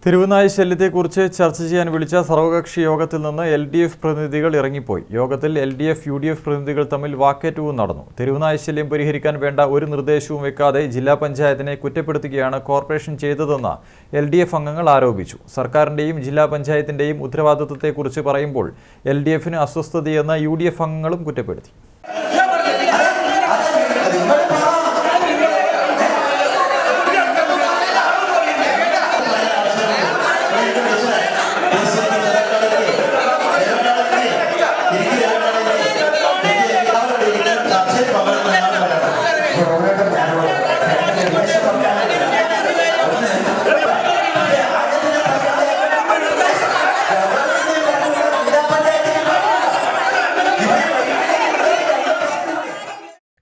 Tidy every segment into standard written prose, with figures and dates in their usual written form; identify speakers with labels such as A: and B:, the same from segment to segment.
A: തെരുവുനായ ശല്യത്തെക്കുറിച്ച് ചർച്ച ചെയ്യാൻ വിളിച്ച സർവകക്ഷി യോഗത്തിൽ നിന്ന് LDF പ്രതിനിധികൾ ഇറങ്ങിപ്പോയി. യോഗത്തിൽ LDF, UDF പ്രതിനിധികൾ തമ്മിൽ വാക്കേറ്റവും നടന്നു. തെരുവുനായ ശല്യം പരിഹരിക്കാൻ വേണ്ട ഒരു നിർദ്ദേശവും വെക്കാതെ ജില്ലാ പഞ്ചായത്തിനെ കുറ്റപ്പെടുത്തുകയാണ് കോർപ്പറേഷൻ ചെയ്തതെന്ന് LDF അംഗങ്ങൾ ആരോപിച്ചു. സർക്കാരിന്റെയും ജില്ലാ പഞ്ചായത്തിന്റെയും ഉത്തരവാദിത്തത്തെക്കുറിച്ച് പറയുമ്പോൾ LDFന് അസ്വസ്ഥതയെന്ന് UDF അംഗങ്ങളും കുറ്റപ്പെടുത്തി.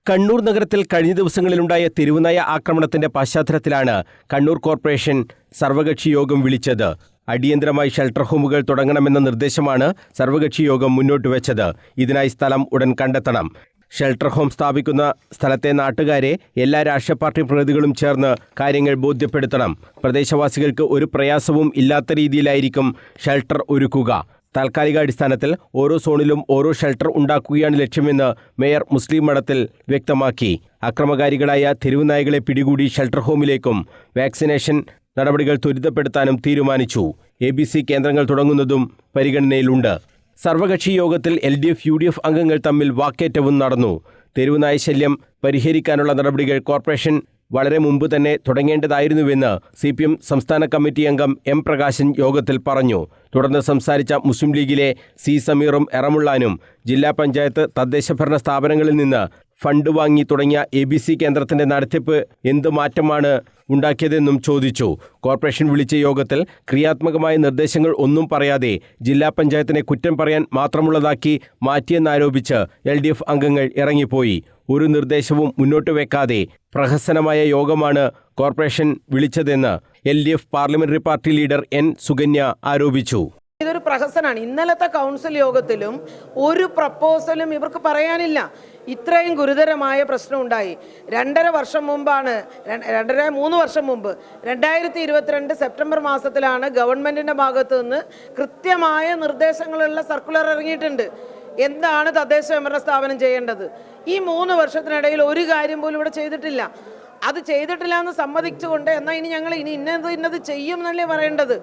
B: കണ്ണൂർ നഗരത്തിൽ കഴിഞ്ഞ ദിവസങ്ങളിലുണ്ടായ തെരുവുനായ ആക്രമണത്തിന്റെ പശ്ചാത്തലത്തിലാണ് കണ്ണൂർ കോർപ്പറേഷൻ സർവകക്ഷി യോഗം വിളിച്ചത്. അടിയന്തരമായി ഷെൽട്ടർ ഹോമുകൾ തുടങ്ങണമെന്ന നിർദ്ദേശമാണ് സർവകക്ഷി യോഗം മുന്നോട്ട് വെച്ചത്. ഇതിനായി സ്ഥലം ഉടൻ കണ്ടെത്തണം. ഷെൽട്ടർ ഹോം സ്ഥാപിക്കുന്ന സ്ഥലത്തെ നാട്ടുകാരെ എല്ലാ രാഷ്ട്രീയ പാർട്ടി പ്രതിനിധികളും ചേർന്ന് കാര്യങ്ങൾ ബോധ്യപ്പെടുത്തണം. പ്രദേശവാസികൾക്ക് ഒരു പ്രയാസവും ഇല്ലാത്ത രീതിയിലായിരിക്കും ഷെൽട്ടർ ഒരുക്കുക. താൽക്കാലികാടിസ്ഥാനത്തിൽ ഓരോ സോണിലും ഓരോ ഷെൽട്ടർ ഉണ്ടാക്കുകയാണ് ലക്ഷ്യമെന്ന് മേയർ മുസ്ലിം മഠത്തിൽ വ്യക്തമാക്കി. അക്രമകാരികളായ തെരുവുനായകളെ പിടികൂടി ഷെൽട്ടർ ഹോമിലേക്കും വാക്സിനേഷൻ നടപടികൾ ത്വരിതപ്പെടുത്താനും തീരുമാനിച്ചു. ABC കേന്ദ്രങ്ങൾ തുടങ്ങുന്നതും പരിഗണനയിലുണ്ട്. സർവകക്ഷി യോഗത്തിൽ LDF, UDF അംഗങ്ങൾ തമ്മിൽ വാക്കേറ്റവും നടന്നു. തെരുവുനായ ശല്യം പരിഹരിക്കാനുള്ള നടപടികൾ കോർപ്പറേഷൻ വളരെ മുമ്പ് തന്നെ തുടങ്ങേണ്ടതായിരുന്നുവെന്ന് CPM സംസ്ഥാന കമ്മിറ്റി അംഗം M. പ്രകാശൻ യോഗത്തിൽ പറഞ്ഞു. തുടർന്ന് സംസാരിച്ച മുസ്ലിം ലീഗിലെ C. സമീറും എറമുള്ളാനും ജില്ലാ പഞ്ചായത്ത്, തദ്ദേശഭരണ സ്ഥാപനങ്ങളിൽ നിന്ന് ഫണ്ട് വാങ്ങി തുടങ്ങിയ ABC കേന്ദ്രത്തിന്റെ നടത്തിപ്പ് എന്ത് മാറ്റമാണ് ഉണ്ടാക്കിയതെന്നും ചോദിച്ചു. കോർപ്പറേഷൻ വിളിച്ച യോഗത്തിൽ ക്രിയാത്മകമായ നിർദ്ദേശങ്ങൾ ഒന്നും പറയാതെ ജില്ലാ പഞ്ചായത്തിനെ കുറ്റം പറയാൻ മാത്രമുള്ളതാക്കി മാറ്റിയെന്നാരോപിച്ച് LDF അംഗങ്ങൾ ഇറങ്ങിപ്പോയി. ഒരു നിർദ്ദേശവും മുന്നോട്ട് വെക്കാതെ പ്രഹസനമായ യോഗമാണ് കോർപ്പറേഷൻ വിളിച്ചതെന്ന് LDF parliamentary party leader N. Sukanya ആരോപിച്ചു.
C: ഇതൊരു പ്രഹസനാണ്. ഇന്നലത്തെ കൗൺസിൽ യോഗത്തിലും ഒരു പ്രപ്പോസലും ഇവർക്ക് പറയാനില്ല. ഇത്രയും ഗുരുതരമായ പ്രശ്നം ഉണ്ടായി. 2.5 വർഷം മുമ്പാണ്, 3 വർഷം മുമ്പ് 2022 സെപ്റ്റംബർ മാസത്തിലാണ് ഗവൺമെന്റിന്റെ ഭാഗത്ത് നിന്ന് കൃത്യമായ നിർദ്ദേശങ്ങളുള്ള സർക്കുലർ ഇറങ്ങിയിട്ടുണ്ട്. എന്താണ് തദ്ദേശഭരണ സ്ഥാപനം ചെയ്യേണ്ടത്? ഈ 3 വർഷത്തിനിടയിൽ ഒരു കാര്യം പോലും ഇവിടെ ചെയ്തിട്ടില്ല. അത് ചെയ്തിട്ടില്ല എന്ന് സമ്മതിച്ചുകൊണ്ട് എന്നാൽ ഇനി ഞങ്ങൾ ഇന്നത് ചെയ്യും എന്നല്ലേ പറയേണ്ടത്?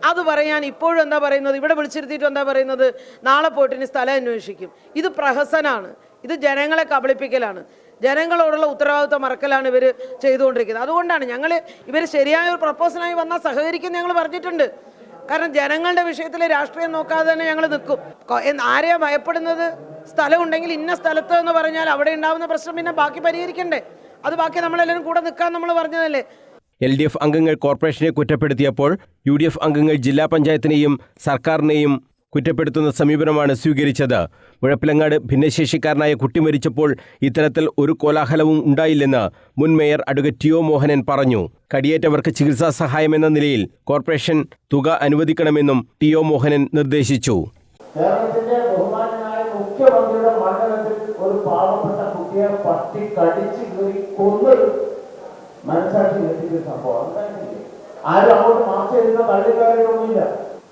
C: അത് പറയാൻ ഇപ്പോഴും എന്താ പറയുന്നത്? ഇവിടെ വിളിച്ചിരുത്തിയിട്ട് എന്താ പറയുന്നത്? നാളെ പോയിട്ട് ഇനി സ്ഥലം അന്വേഷിക്കും. ഇത് പ്രഹസനാണ്. ഇത് ജനങ്ങളെ കബളിപ്പിക്കലാണ്. ജനങ്ങളോടുള്ള ഉത്തരവാദിത്വം മറക്കലാണ് ഇവർ ചെയ്തുകൊണ്ടിരിക്കുന്നത്. അതുകൊണ്ടാണ് ഞങ്ങൾ ഇവർ ശരിയായ ഒരു പ്രപ്പോസലായി വന്നാൽ സഹകരിക്കും ഞങ്ങൾ പറഞ്ഞിട്ടുണ്ട്. കാരണം ജനങ്ങളുടെ വിഷയത്തിൽ രാഷ്ട്രീയം നോക്കാതെ തന്നെ ഞങ്ങൾ നിൽക്കും. ആരെയാ ഭയപ്പെടുന്നത്? സ്ഥലം ഉണ്ടെങ്കിൽ ഇന്ന സ്ഥലത്ത് എന്ന് പറഞ്ഞാൽ അവിടെ ഉണ്ടാവുന്ന പ്രശ്നം പിന്നെ ബാക്കി പരിഹരിക്കണ്ടേ? അത് ബാക്കി നമ്മളെല്ലാവരും കൂടെ നിൽക്കാൻ നമ്മൾ പറഞ്ഞതല്ലേ.
B: LDF അംഗങ്ങൾ കോർപ്പറേഷനെ കുറ്റപ്പെടുത്തിയപ്പോൾ UDF അംഗങ്ങൾ ജില്ലാ പഞ്ചായത്തിനെയും സർക്കാരിനെയും കുറ്റപ്പെടുത്തുന്ന സമീപനമാണ് സ്വീകരിച്ചത്. മുഴപ്പിലങ്ങാട് ഭിന്നശേഷിക്കാരനായ കുട്ടി മരിച്ചപ്പോൾ ഇത്തരത്തിൽ ഒരു കോലാഹലവും ഉണ്ടായില്ലെന്ന് മുൻ മേയർ അഡ്വക്കേറ്റ് TO മോഹനൻ പറഞ്ഞു. കടിയേറ്റവർക്ക് ചികിത്സാ സഹായമെന്ന നിലയിൽ കോർപ്പറേഷൻ തുക അനുവദിക്കണമെന്നും TO മോഹനൻ നിർദ്ദേശിച്ചു.
D: കേരളത്തിന്റെ ബഹുമാനായ മുഖ്യമന്ത്രിയുടെ മണ്ഡലത്തിൽ ഒരു പാവപ്പെട്ട കുട്ടിയെ പട്ടി കടിച്ച് കീറി കൊന്നത് മനസ്സാക്ഷി എത്തിക്കുന്ന സംഭവം ആരും അങ്ങോട്ട് മാർച്ച് ചെയ്തിരുന്ന തള്ളിക്കാരൊന്നുമില്ല.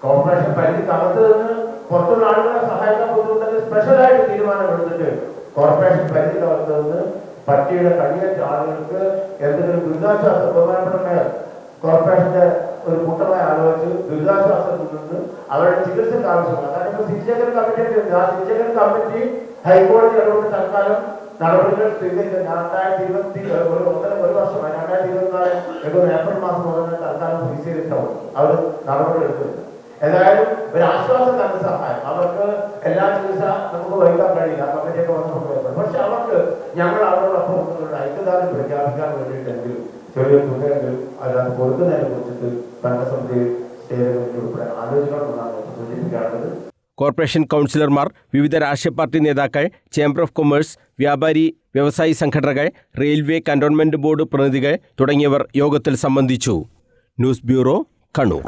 D: കോർപ്പറേഷൻ പരിധിക്കകത്ത് നിന്ന് പുറത്തുള്ള ആളുകളെ സഹായിക്കാൻ ബുദ്ധിമുട്ടുണ്ടെങ്കിൽ സ്പെഷ്യലായിട്ട് തീരുമാനമെടുത്തിട്ട് കോർപ്പറേഷൻ പരിധിക്കകത്ത് നിന്ന് പട്ടിയുടെ കടിയേറ്റ ആളുകൾക്ക് എന്തെങ്കിലും ദുരിതാശ്വാസ ബഹുമാനപ്പെട്ട കോർപ്പറേഷന്റെ ഒരു കൂട്ടമായി ആലോചിച്ച് ദുരിതാശ്വാസത്തിൽ നിന്ന് അവരുടെ ചികിത്സയ്ക്ക് ആവശ്യമാണ്. കാരണം സിറ്റിജൻ കമ്മിറ്റി ആ സിറ്റിജൻ കമ്മിറ്റി ഹൈക്കോടതി ഇടപെട്ട് തൽക്കാലം നടപടികൾ സ്വീകരിച്ച 2021 ഒരു വർഷമായി 2024 ഏപ്രിൽ മാസം മുതൽ തൽക്കാലം സ്വീകരിച്ചിട്ടാവും അവർ നടപടി എടുക്കുന്നത്. ഏതായാലും ഒരു ആശ്വാസ ധനസഹായം അവർക്ക് എല്ലാ ചികിത്സ നമുക്ക് വഹിക്കാൻ കഴിയില്ല, കമ്മിറ്റിയൊക്കെ വന്നപ്പോൾ. പക്ഷെ അവർക്ക് ഞങ്ങൾ അവരോടൊപ്പം ഐക്യദാർഢ്യം പ്രഖ്യാപിക്കാൻ വേണ്ടിയിട്ടെങ്കിലും ചെറിയ തുകയെങ്കിലും അല്ലാതെ കൊടുക്കുന്നതിനെ കുറിച്ചിട്ട് ഭരണസമിതി ഉൾപ്പെടെ ആലോചിക്കണമെന്നാണ് സൂചിപ്പിക്കാറുള്ളത്.
B: കോർപ്പറേഷൻ കൗൺസിലർമാർ, വിവിധ രാഷ്ട്രീയ പാർട്ടി നേതാക്കൾ, ചേംബർ ഓഫ് കൊമേഴ്സ്, വ്യാപാരി വ്യവസായി സംഘടനകൾ, റെയിൽവേ കന്റോൺമെന്റ് ബോർഡ് പ്രതിനിധികൾ തുടങ്ങിയവർ യോഗത്തിൽ സംബന്ധിച്ചു. News bureau, Kannur.